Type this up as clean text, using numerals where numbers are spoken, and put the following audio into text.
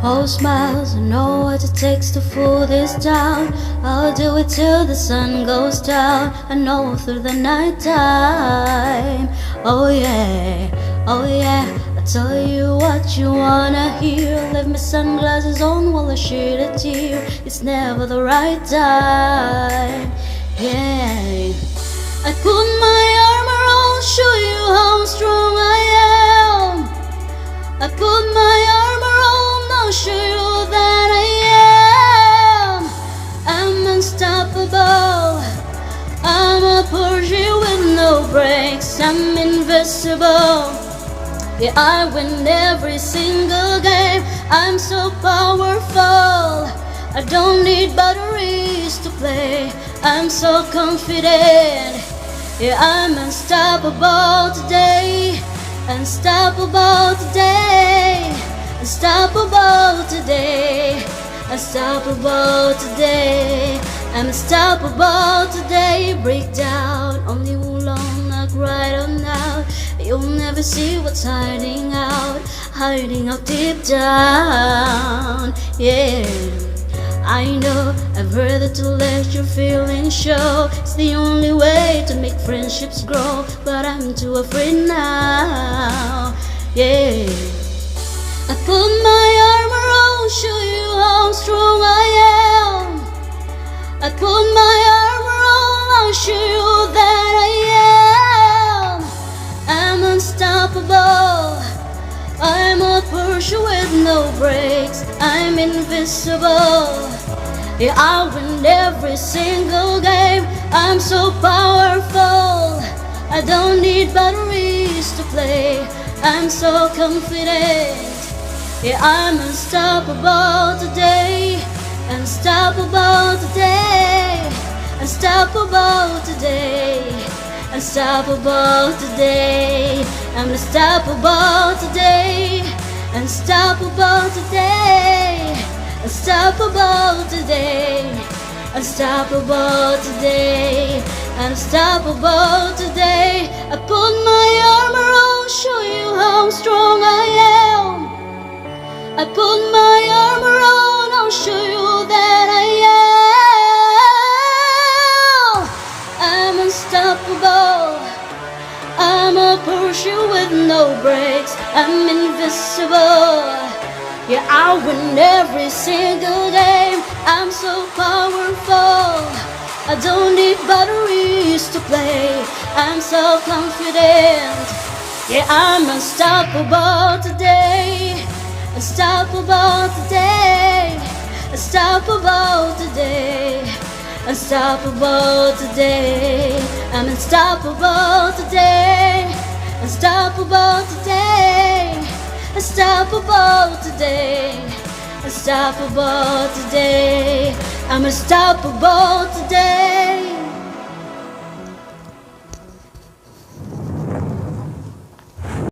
All smiles, I know what it takes to fool this town. I'll do it till the sun goes down. I know through the night time. Oh yeah, oh yeah. I tell you what you wanna hear. Leave my sunglasses on while I shed a tear. It's never the right time. Yeah. I put my armor on, show you how strong I am. I put my armor on, I'll show you that I am. I'm unstoppable. I'm a Porsche with no brakes. I'm invincible. Yeah, I win every single game. I'm so powerful. I don't need batteries to play. I'm so confident. Yeah, I'm unstoppable today. Unstoppable today. Unstoppable today. Unstoppable today. I'm unstoppable today. Break down, only long knock right on out. You'll never see what's hiding out deep down. Yeah, I know, I've heard that to let your feelings show. It's the only way to make friendships grow, but I'm too afraid now. Yeah, I put my armor on, show you how strong I am. I put my armor on, I'll show you that I am. I'm unstoppable. I'm a Porsche with no brakes. I'm invincible. Yeah, I win every single game. I'm so powerful. I don't need batteries to play. I'm so confident. Yeah, I'm unstoppable today. Unstoppable today. Unstoppable today. Unstoppable today. I'm unstoppable today. Unstoppable today. Unstoppable today. Unstoppable today. Unstoppable today. I put my armor on, show you how strong I am. I put my armor on, I'll show you that I am. I'm unstoppable. I'm a Porsche with no brakes. I'm invincible. Yeah, I win every single game. I'm so powerful. I don't need batteries to play. I'm so confident. Yeah, I'm unstoppable today. Unstoppable today. Unstoppable today. Unstoppable today. I'm unstoppable today. Unstoppable today. Unstoppable today. Unstoppable today. I'm unstoppable today.